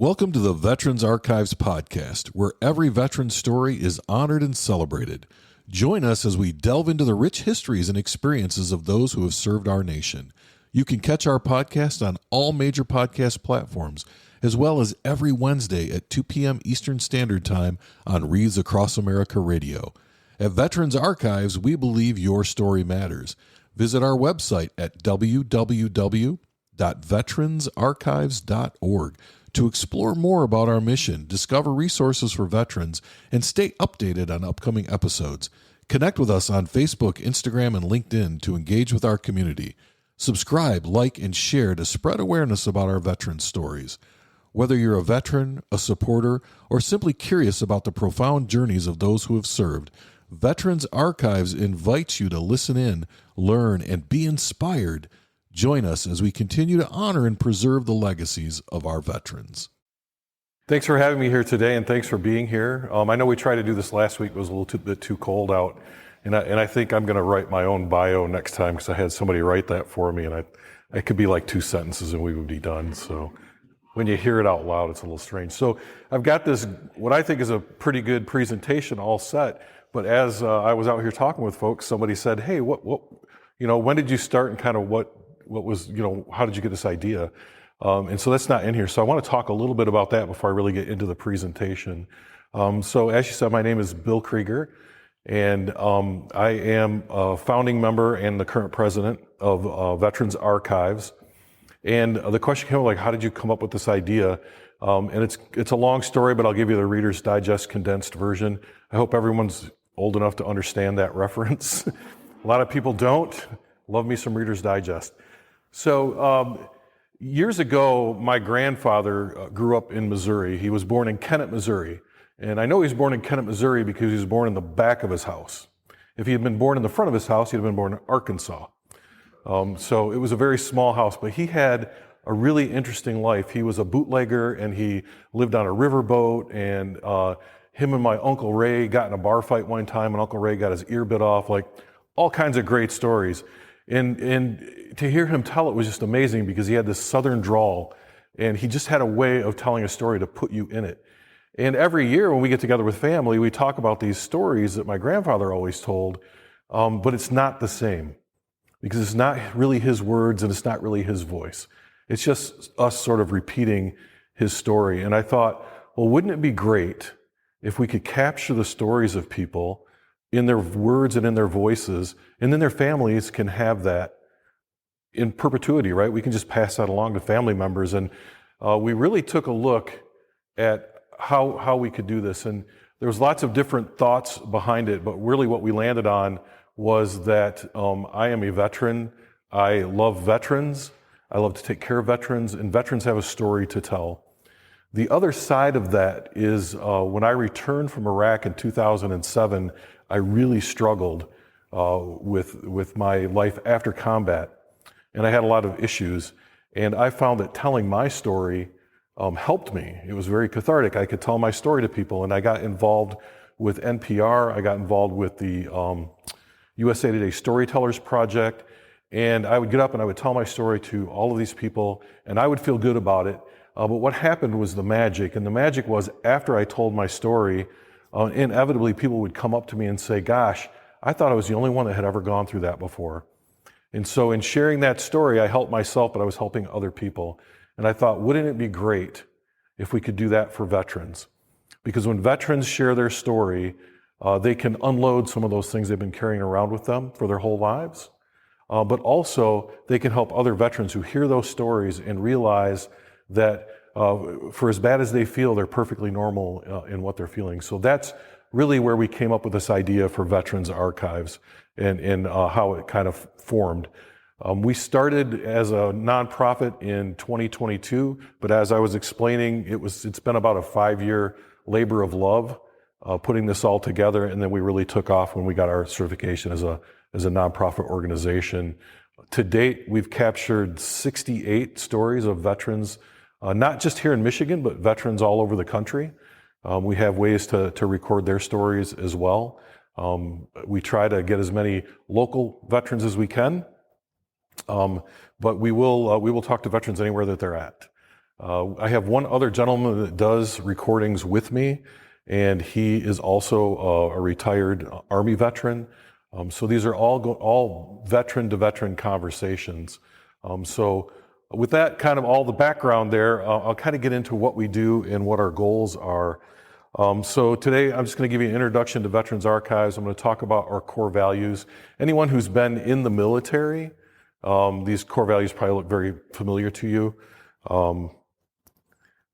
Welcome to the Veterans Archives podcast, where every veteran story is honored and celebrated. Join us as we delve into the rich histories and experiences of those who have served our nation. You can catch our podcast on all major podcast platforms, as well as every Wednesday at 2 p.m. Eastern Standard Time on Reads Across America Radio. At Veterans Archives, we believe your story matters. Visit our website at www.veteransarchives.org to explore more about our mission, discover resources for veterans, and stay updated on upcoming episodes. Connect with us on Facebook, Instagram, and LinkedIn to engage with our community. Subscribe, like, and share to spread awareness about our veteran stories. Whether you're a veteran, a supporter, or simply curious about the profound journeys of those who have served, Veterans Archives invites you to listen in, learn, and be inspired. Join us as we continue to honor and preserve the legacies of our veterans. Thanks for having me here today, and thanks for being here. I know we tried to do this last week. It was a little bit too cold out, and I think I'm going to write my own bio next time because I had somebody write that for me, and it could be like 2 sentences and we would be done. So when you hear it out loud, it's a little strange. So I've got this, what I think is a pretty good presentation all set, but as I was out here talking with folks, somebody said, hey, when did you start and kind of what was, how did you get this idea? And so that's not in here. So I want to talk a little bit about that before I really get into the presentation. So as you said, my name is Bill Krieger, and I am a founding member and the current president of Veterans Archives. And the question came up, like, how did you come up with this idea? And it's a long story, but I'll give you the Reader's Digest condensed version. I hope everyone's old enough to understand that reference. A lot of people don't. Love me some Reader's Digest. So years ago, my grandfather grew up in Missouri. He was born in Kennett, Missouri. And I know he was born in Kennett, Missouri because he was born in the back of his house. If he had been born in the front of his house, he'd have been born in Arkansas. So it was a very small house, but he had a really interesting life. He was a bootlegger, and he lived on a riverboat, and him and my Uncle Ray got in a bar fight one time, and Uncle Ray got his ear bit off, like all kinds of great stories. And to hear him tell it was just amazing because he had this southern drawl, and he just had a way of telling a story to put you in it. And every year when we get together with family, we talk about these stories that my grandfather always told, but it's not the same because it's not really his words and it's not really his voice. It's just us sort of repeating his story. And I thought, well, wouldn't it be great if we could capture the stories of people in their words and in their voices, and then their families can have that in perpetuity, right? We can just pass that along to family members. And we really took a look at how we could do this. And there was lots of different thoughts behind it, but really what we landed on was that I am a veteran. I love veterans. I love to take care of veterans, and veterans have a story to tell. The other side of that is when I returned from Iraq in 2007, I really struggled with my life after combat, and I had a lot of issues. And I found that telling my story helped me. It was very cathartic. I could tell my story to people, and I got involved with NPR. I got involved with the USA Today Storytellers Project, and I would get up and I would tell my story to all of these people, and I would feel good about it. But what happened was the magic, and the magic was after I told my story, inevitably people would come up to me and say, gosh, I thought I was the only one that had ever gone through that before. And so in sharing that story, I helped myself, but I was helping other people. And I thought, wouldn't it be great if we could do that for veterans? Because when veterans share their story, they can unload some of those things they've been carrying around with them for their whole lives. But also, they can help other veterans who hear those stories and realize that for as bad as they feel, they're perfectly normal in what they're feeling. So that's really where we came up with this idea for Veterans Archives and how it kind of formed. We started as a nonprofit in 2022, but as I was explaining, it's been about a 5-year labor of love putting this all together, and then we really took off when we got our certification as a nonprofit organization. To date, we've captured 68 stories of veterans, not just here in Michigan, but veterans all over the country. We have ways to record their stories as well. We try to get as many local veterans as we can, but we will talk to veterans anywhere that they're at. I have one other gentleman that does recordings with me, and he is also a retired Army veteran. So these are all veteran-to-veteran conversations. So with that kind of all the background there, I'll kind of get into what we do and what our goals are. So today I'm just going to give you an introduction to Veterans Archives. I'm going to talk about our core values. Anyone who's been in the military, these core values probably look very familiar to you.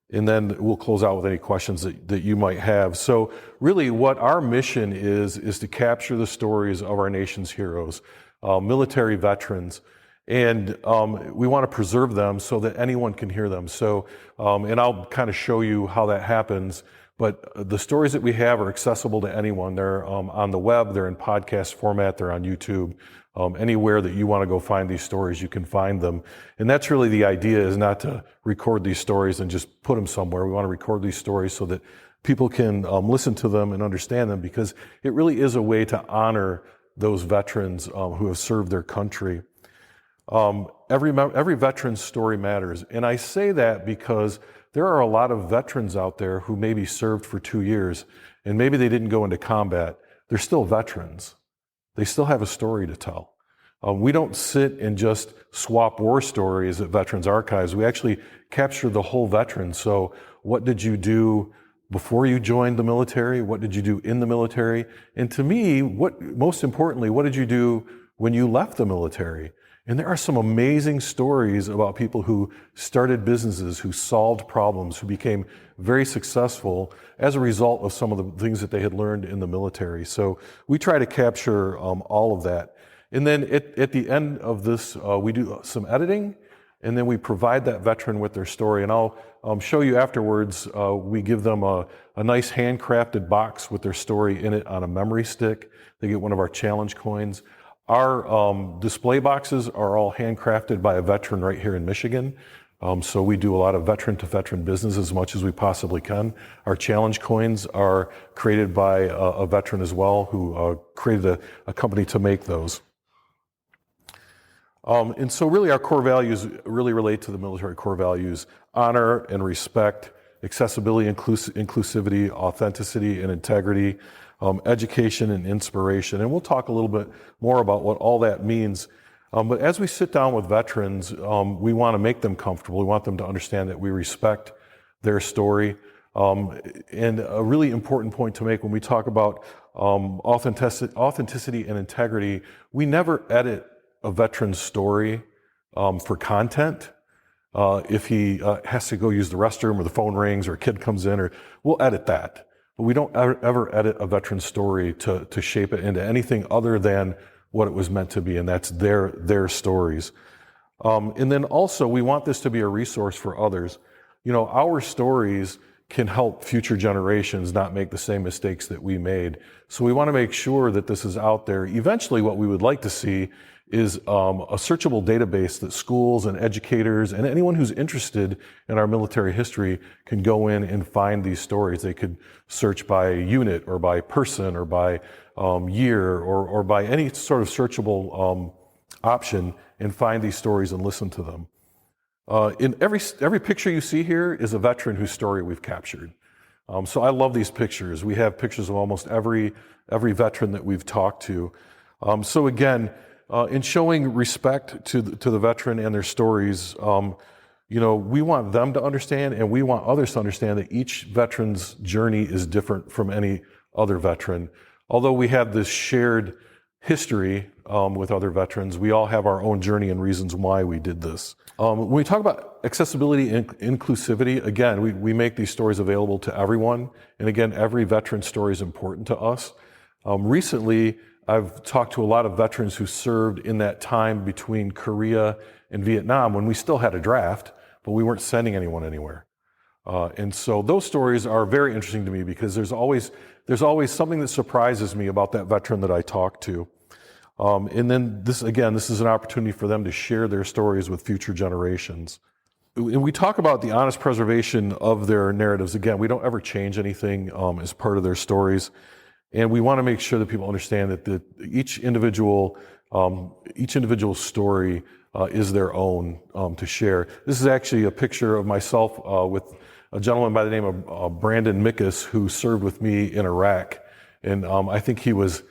And then we'll close out with any questions that you might have. So really what our mission is to capture the stories of our nation's heroes, military veterans, and we want to preserve them so that anyone can hear them. So, and I'll kind of show you how that happens, but the stories that we have are accessible to anyone. They're on the web, they're in podcast format, they're on YouTube. Anywhere that you want to go find these stories, you can find them. And that's really the idea, is not to record these stories and just put them somewhere. We want to record these stories so that people can listen to them and understand them, because it really is a way to honor those veterans who have served their country. Every veteran's story matters. And I say that because there are a lot of veterans out there who maybe served for 2 years and maybe they didn't go into combat. They're still veterans. They still have a story to tell. We don't sit and just swap war stories at Veterans Archives. We actually capture the whole veteran. So what did you do before you joined the military? What did you do in the military? And to me, most importantly, what did you do when you left the military? And there are some amazing stories about people who started businesses, who solved problems, who became very successful as a result of some of the things that they had learned in the military. So we try to capture all of that. And then at the end of this, we do some editing, and then we provide that veteran with their story. And I'll show you afterwards, we give them a nice handcrafted box with their story in it on a memory stick. They get one of our challenge coins. Our display boxes are all handcrafted by a veteran right here in Michigan. So we do a lot of veteran-to-veteran business as much as we possibly can. Our challenge coins are created by a veteran as well, who created a company to make those. And so really our core values really relate to the military core values: honor and respect, accessibility, inclusivity, authenticity and integrity, education and inspiration. And we'll talk a little bit more about what all that means. But as we sit down with veterans, we want to make them comfortable. We want them to understand that we respect their story. And a really important point to make when we talk about authenticity and integrity, we never edit a veteran's story for content. If he has to go use the restroom, or the phone rings, or a kid comes in, we'll edit that. But we don't ever edit a veteran's story to shape it into anything other than what it was meant to be, and that's their stories. And then also, we want this to be a resource for others. You know, our stories can help future generations not make the same mistakes that we made. So we want to make sure that this is out there. Eventually, what we would like to see is a searchable database that schools and educators and anyone who's interested in our military history can go in and find these stories. They could search by unit, or by person, or by year, or by any sort of searchable option, and find these stories and listen to them. In every picture you see here is a veteran whose story we've captured. So I love these pictures. We have pictures of almost every veteran that we've talked to. So again, in showing respect to the veteran and their stories, you know, we want them to understand, and we want others to understand, that each veteran's journey is different from any other veteran. Although we have this shared history with other veterans, we all have our own journey and reasons why we did this. When we talk about accessibility and inclusivity, again, we make these stories available to everyone. And again, every veteran story is important to us. Recently, I've talked to a lot of veterans who served in that time between Korea and Vietnam, when we still had a draft, but we weren't sending anyone anywhere. And so those stories are very interesting to me, because there's always something that surprises me about that veteran that I talk to. And then this is an opportunity for them to share their stories with future generations. And we talk about the honest preservation of their narratives. Again, we don't ever change anything as part of their stories. And we want to make sure that people understand that each individual story is their own to share. This is actually a picture of myself with a gentleman by the name of Brandon Mickus, who served with me in Iraq. And I think he was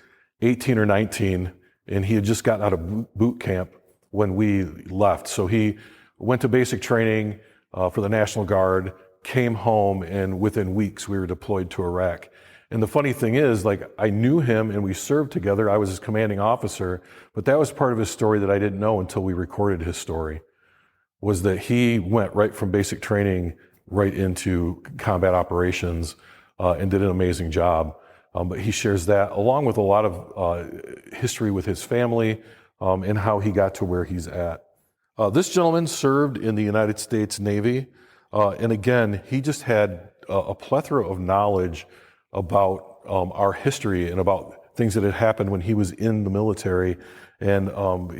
18 or 19, and he had just gotten out of boot camp when we left. So he went to basic training for the National Guard, came home, and within weeks we were deployed to Iraq. And the funny thing is, like, I knew him and we served together. I was his commanding officer, but that was part of his story that I didn't know until we recorded his story, was that he went right from basic training right into combat operations and did an amazing job. But he shares that along with a lot of history with his family and how he got to where he's at. This gentleman served in the United States Navy. And again, he just had a plethora of knowledge about our history and about things that had happened when he was in the military. And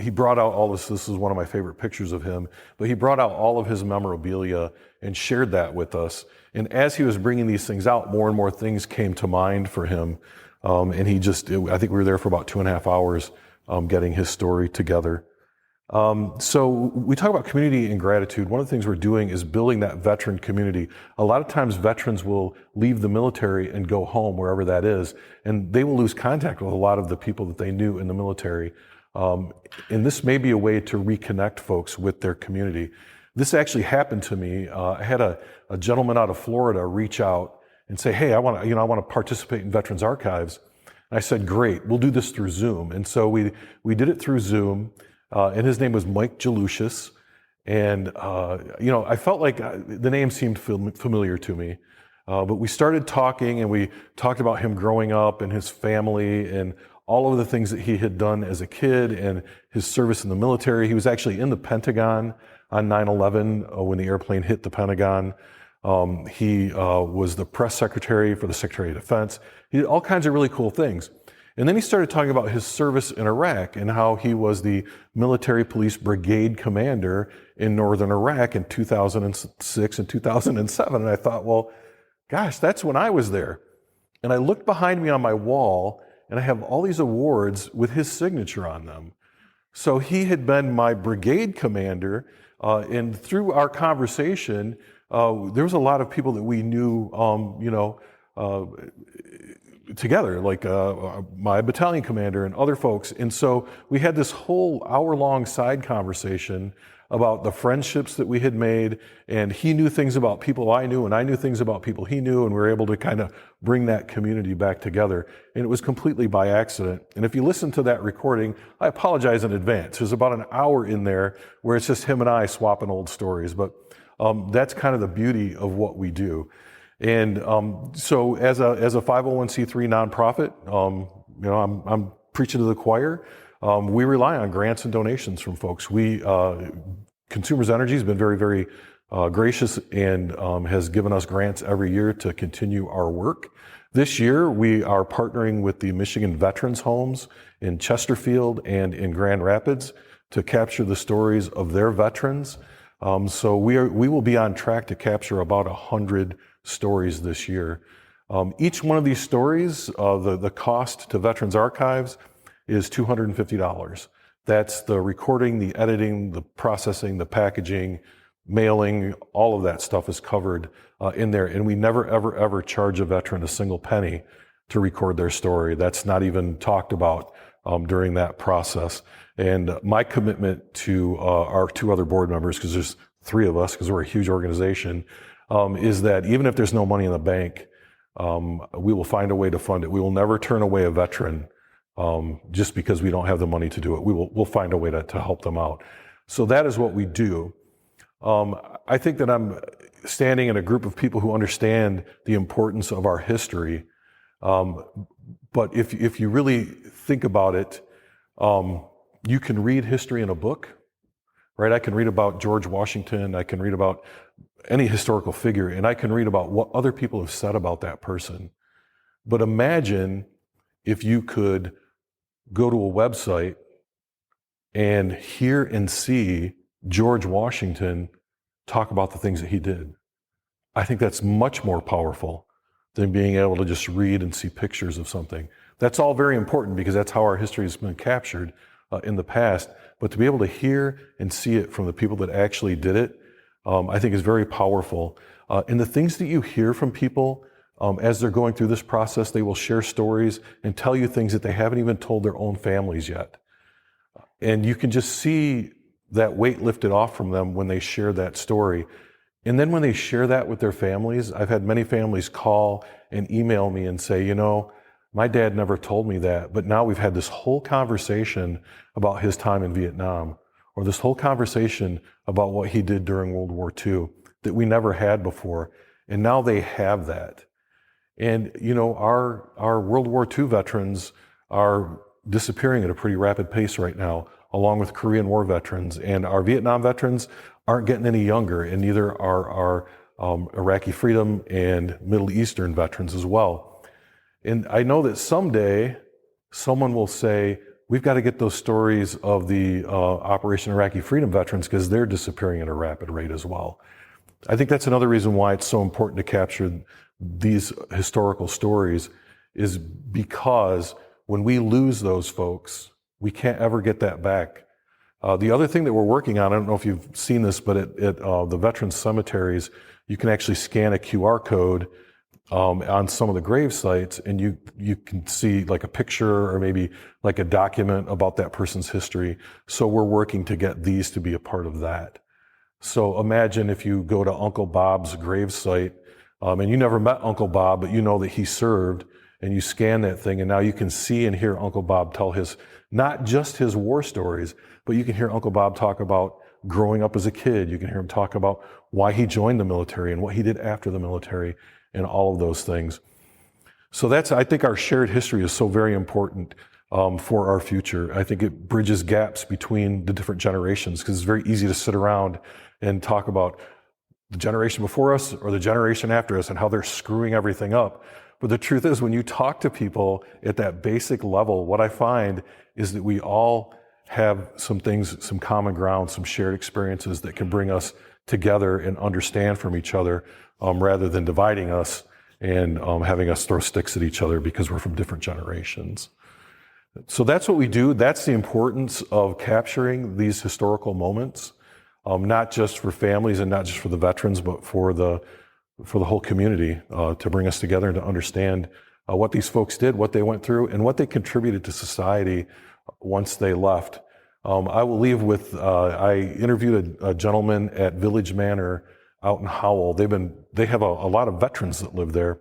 he brought out all this. This is one of my favorite pictures of him. But he brought out all of his memorabilia and shared that with us. And as he was bringing these things out, more and more things came to mind for him. And I think we were there for about 2.5 hours getting his story together. So we talk about community and gratitude. One of the things we're doing is building that veteran community. A lot of times veterans will leave the military and go home, wherever that is, and they will lose contact with a lot of the people that they knew in the military. And this may be a way to reconnect folks with their community. This actually happened to me. I had a gentleman out of Florida reach out and say, "Hey, I want to participate in Veterans Archives." And I said, "Great, we'll do this through Zoom." And so we did it through Zoom. And his name was Mike Jalucius. And, I felt like the name seemed familiar to me. But we started talking, and we talked about him growing up and his family and all of the things that he had done as a kid and his service in the military. He was actually in the Pentagon on 9/11 when the airplane hit the Pentagon. He was the press secretary for the Secretary of Defense. He did all kinds of really cool things. And then he started talking about his service in Iraq and how he was the military police brigade commander in northern Iraq in 2006 and 2007. And I thought, well, gosh, that's when I was there. And I looked behind me on my wall, and I have all these awards with his signature on them. So he had been my brigade commander, and through our conversation, there was a lot of people that we knew, together, like my battalion commander and other folks. And so we had this whole hour-long side conversation about the friendships that we had made, and he knew things about people I knew, and I knew things about people he knew, and we were able to kind of bring that community back together. And it was completely by accident. And if you listen to that recording, I apologize in advance. There's about an hour in there where it's just him and I swapping old stories, but that's kind of the beauty of what we do. And so as a 501c3 nonprofit, I'm preaching to the choir. We rely on grants and donations from folks. Consumers Energy has been very, very gracious and has given us grants every year to continue our work. This year, we are partnering with the Michigan Veterans Homes in Chesterfield and in Grand Rapids to capture the stories of their veterans. So we will be on track to capture about 100 stories this year. Each one of these stories, the cost to Veterans Archives is $250. That's the recording, the editing, the processing, the packaging, mailing, all of that stuff is covered in there. And we never, ever, ever charge a veteran a single penny to record their story. That's not even talked about during that process. And my commitment to our 2 other board members, because there's 3 of us, because we're a huge organization, is that even if there's no money in the bank, we will find a way to fund it. We will never turn away a veteran just because we don't have the money to do it. We'll find a way to help them out. So that is what we do. I think that I'm standing in a group of people who understand the importance of our history. But if you really think about it, you can read history in a book, right? I can read about George Washington. I can read about any historical figure, and I can read about what other people have said about that person. But imagine if you could go to a website and hear and see George Washington talk about the things that he did. I think that's much more powerful than being able to just read and see pictures of something. That's all very important because that's how our history has been captured. in the past, but to be able to hear and see it from the people that actually did it, I think is very powerful. And the things that you hear from people as they're going through this process, they will share stories and tell you things that they haven't even told their own families yet. And you can just see that weight lifted off from them when they share that story. And then when they share that with their families, I've had many families call and email me and say, my dad never told me that, but now we've had this whole conversation about his time in Vietnam, or this whole conversation about what he did during World War II that we never had before. And now they have that. And, our World War II veterans are disappearing at a pretty rapid pace right now, along with Korean War veterans. And our Vietnam veterans aren't getting any younger, and neither are our Iraqi freedom and Middle Eastern veterans as well. And I know that someday someone will say, we've got to get those stories of the Operation Iraqi Freedom veterans because they're disappearing at a rapid rate as well. I think that's another reason why it's so important to capture these historical stories, is because when we lose those folks, we can't ever get that back. The other thing that we're working on, I don't know if you've seen this, but at the veterans cemeteries, you can actually scan a QR code on some of the grave sites, and you can see like a picture or maybe like a document about that person's history. So we're working to get these to be a part of that. So imagine if you go to Uncle Bob's grave site, and you never met Uncle Bob, but you know that he served, and you scan that thing, and now you can see and hear Uncle Bob tell not just his war stories, but you can hear Uncle Bob talk about growing up as a kid. You can hear him talk about why he joined the military and what he did after the military and all of those things. So I think our shared history is so very important for our future. I think it bridges gaps between the different generations, because it's very easy to sit around and talk about the generation before us or the generation after us and how they're screwing everything up. But the truth is, when you talk to people at that basic level, what I find is that we all have some things, some common ground, some shared experiences that can bring us together and understand from each other, rather than dividing us and having us throw sticks at each other because we're from different generations. So that's what we do. That's the importance of capturing these historical moments, not just for families and not just for the veterans, but for the whole community, to bring us together and to understand what these folks did, what they went through, and what they contributed to society once they left. I will leave with, I interviewed a gentleman at Village Manor out in Howell. They have a lot of veterans that live there.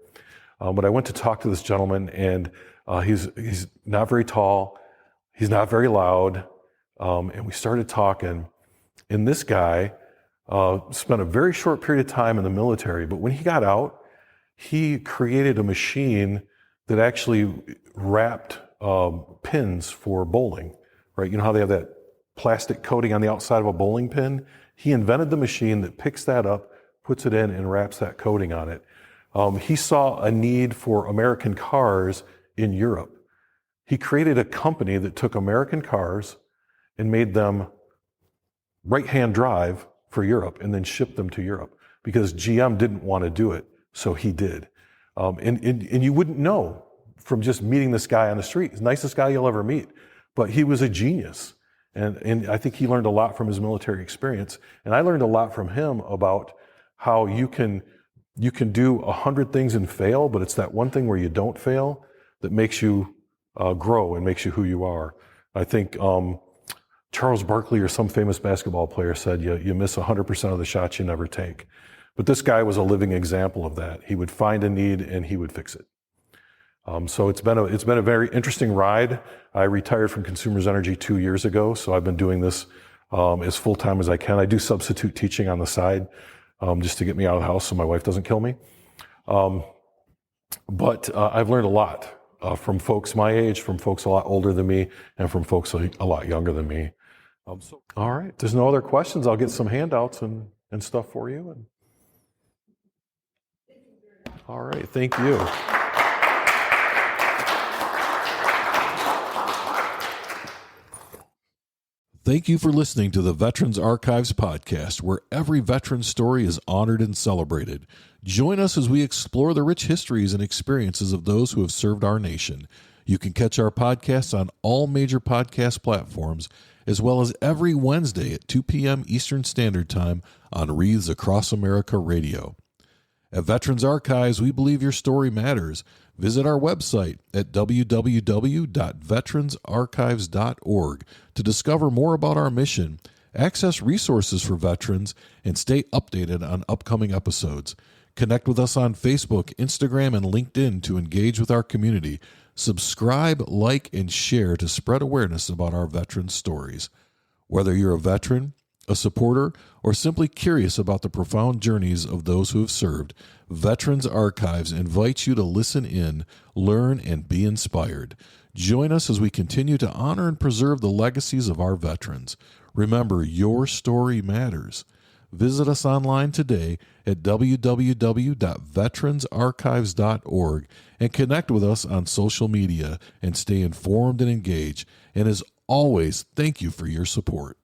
But I went to talk to this gentleman, and he's not very tall, he's not very loud, and we started talking. And this guy spent a very short period of time in the military, but when he got out, he created a machine that actually wrapped pins for bowling, right? You know how they have that plastic coating on the outside of a bowling pin? He invented the machine that picks that up, puts it in, and wraps that coating on it. He saw a need for American cars in Europe. He created a company that took American cars and made them right-hand drive for Europe and then shipped them to Europe, because GM didn't want to do it, so he did. And you wouldn't know from just meeting this guy on the street. He's the nicest guy you'll ever meet, but he was a genius. And I think he learned a lot from his military experience. And I learned a lot from him about how you can do 100 things and fail, but it's that one thing where you don't fail that makes you grow and makes you who you are. I think Charles Barkley or some famous basketball player said, you miss 100% of the shots you never take. But this guy was a living example of that. He would find a need and he would fix it. So it's been a very interesting ride. I retired from Consumers Energy 2 years ago, so I've been doing this as full-time as I can. I do substitute teaching on the side just to get me out of the house so my wife doesn't kill me. But I've learned a lot from folks my age, from folks a lot older than me, and from folks a lot younger than me. All right, if there's no other questions, I'll get some handouts and stuff for you. All right, thank you. Thank you for listening to the Veterans Archives podcast, where every veteran story is honored and celebrated. Join us as we explore the rich histories and experiences of those who have served our nation. You can catch our podcasts on all major podcast platforms, as well as every Wednesday at 2 p.m. Eastern Standard Time on Wreaths Across America Radio. At Veterans Archives, we believe your story matters. Visit our website at www.veteransarchives.org to discover more about our mission, access resources for veterans, and stay updated on upcoming episodes. Connect with us on Facebook, Instagram, and LinkedIn to engage with our community. Subscribe, like, and share to spread awareness about our veterans' stories. Whether you're a veteran, a supporter, or simply curious about the profound journeys of those who have served, Veterans Archives invites you to listen in, learn, and be inspired. Join us as we continue to honor and preserve the legacies of our veterans. Remember, your story matters. Visit us online today at www.veteransarchives.org and connect with us on social media and stay informed and engaged. And as always, thank you for your support.